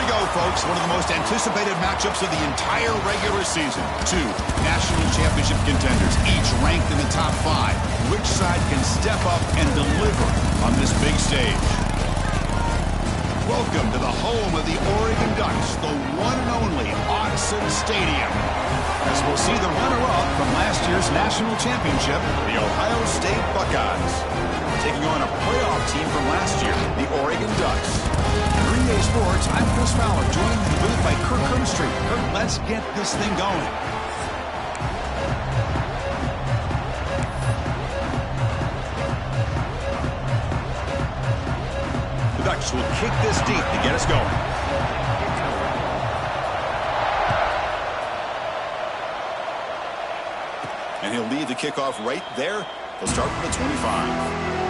we go, folks. One of the most anticipated matchups of the entire regular season. Two national championship contenders, each ranked in the top 5. Which side can step up and deliver on this big stage? Welcome to the home of the Oregon Ducks, the one and only Autzen Stadium. As we'll see the runner-up from last year's national championship, the Ohio State Buckeyes, taking on a playoff team from last year, the Oregon Ducks. Green Day Sports, I'm Chris Fowler, joined in the booth by Kirk Herbstreit. Kirk, let's get this thing going. The Ducks will kick this deep to get us going. And he'll lead the kickoff right there. He'll start from the 25.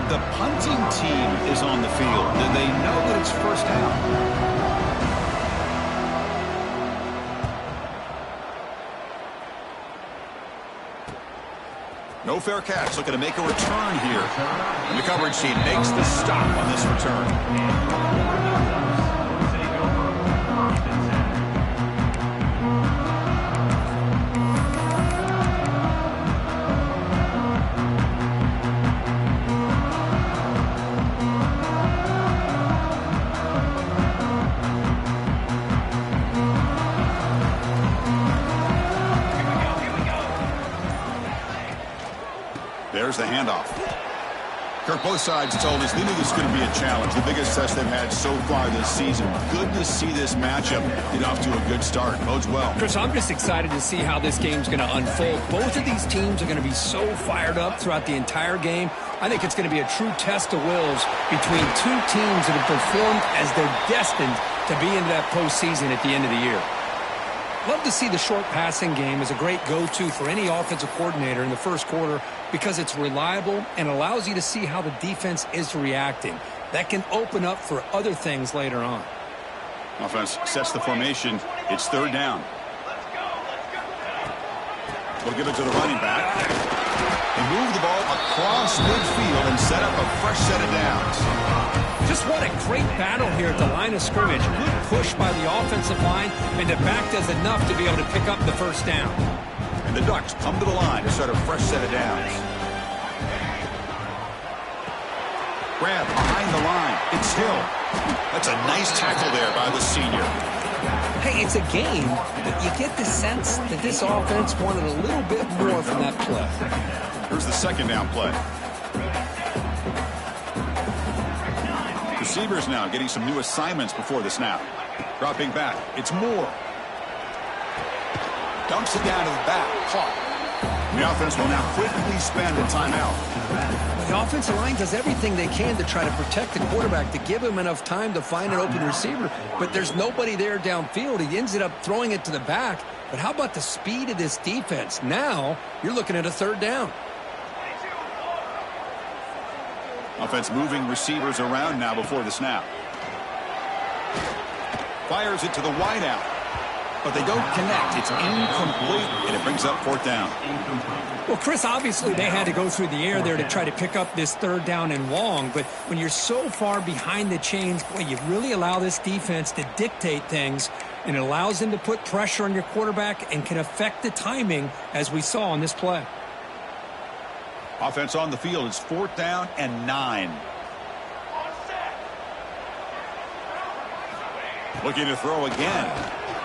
The punting team is on the field. Do they know that it's first down? No fair catch. Looking to make a return here. And the coverage team makes the stop on this return. There's the handoff. Kirk, both sides told us they knew this was going to be a challenge, the biggest test they've had so far this season. Good to see this matchup get off to a good start. Bodes well. Chris, I'm just excited to see how this game's going to unfold. Both of these teams are going to be so fired up throughout the entire game. I think it's going to be a true test of wills between two teams that have performed as they're destined to be into that postseason at the end of the year. Love to see the short passing game as a great go-to for any offensive coordinator in the first quarter because it's reliable and allows you to see how the defense is reacting. That can open up for other things later on. Offense sets the formation. It's third down. We'll give it to the running back. They move the ball across midfield and set up a fresh set of downs. Just what a great battle here at the line of scrimmage. Good push by the offensive line, and the back does enough to be able to pick up the first down. And the Ducks come to the line to start a fresh set of downs. Grab behind the line. It's Hill. That's a nice tackle there by the senior. Hey, it's a game, but you get the sense that this offense wanted a little bit more from that play. Here's the second down play. Receivers now getting some new assignments before the snap. Dropping back. It's Moore. Dumps it down to the back. Caught. The offense will now quickly spend a timeout. The offensive line does everything they can to try to protect the quarterback, to give him enough time to find an open receiver. But there's nobody there downfield. He ends up throwing it to the back. But how about the speed of this defense? Now you're looking at a third down. Offense moving receivers around now before the snap. Fires it to the wideout. But they don't connect. It's incomplete, and it brings up fourth down. Well, Chris, obviously they had to go through the air there to try to pick up this third down and long. But when you're so far behind the chains, boy, you really allow this defense to dictate things. And it allows them to put pressure on your quarterback and can affect the timing, as we saw on this play. Offense on the field is fourth down and 9. Looking to throw again.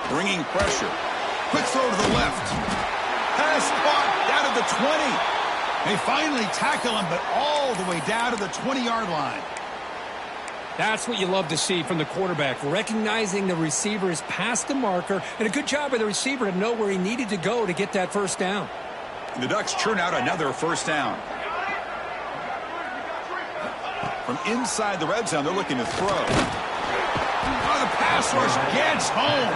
Bringing pressure. Quick throw to the left. Pass caught down to the 20. They finally tackle him, but all the way down to the 20-yard line. That's what you love to see from the quarterback, recognizing the receiver is past the marker, and a good job by the receiver to know where he needed to go to get that first down. And the Ducks churn out another first down. From inside the red zone, they're looking to throw. Oh, the pass rush gets home.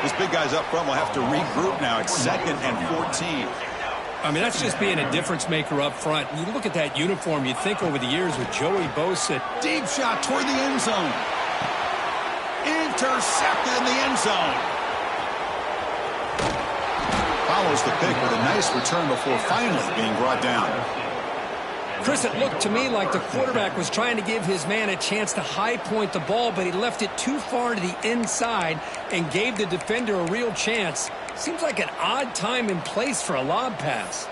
This big guy's up front will have to regroup now. It's 2nd and 14. I mean, that's just being a difference maker up front. You look at that uniform, you think over the years with Joey Bosa. Deep shot toward the end zone. intercepted in the end zone. Follows the pick with a nice return before finally being brought down. Chris, it looked to me like the quarterback was trying to give his man a chance to high point the ball, but he left it too far to the inside and gave the defender a real chance. Seems like an odd time and place for a lob pass.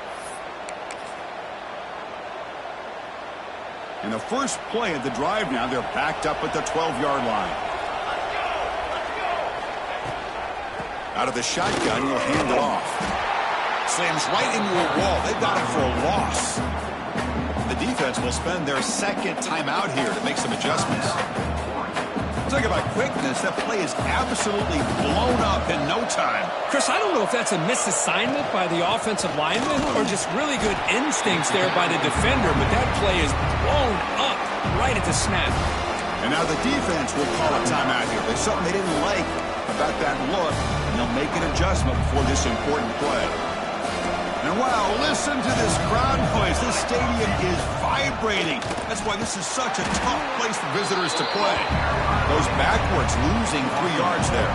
In the first play of the drive now, they're backed up at the 12-yard line. Out of the shotgun, he'll hand it off. Slams right into a wall. They've got him for a loss. The defense will spend their second timeout here to make some adjustments. Talk about quickness. That play is absolutely blown up in no time. Chris, I don't know if that's a misassignment by the offensive lineman or just really good instincts there by the defender, but that play is blown up right at the snap. And now the defense will call a timeout here. There's something they didn't like about that look, and they'll make an adjustment before this important play. And wow, listen to this crowd noise. This stadium is vibrating. That's why this is such a tough place for visitors to play. Goes backwards, losing 3 yards there.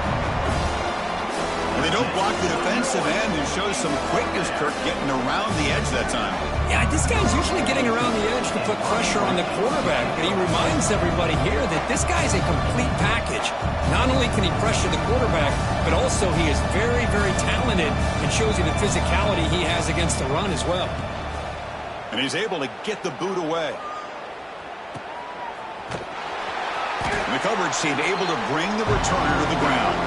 And they don't block the defensive end and shows some quickness, Kirk, getting around the edge that time. Yeah, this guy's usually getting around the edge to put pressure on the quarterback, but he reminds everybody here that this guy's a complete package. Not only can he pressure the quarterback, but also he is very, very talented and shows you the physicality he has against the run as well. And he's able to get the boot away. And the coverage team able to bring the returner to the ground.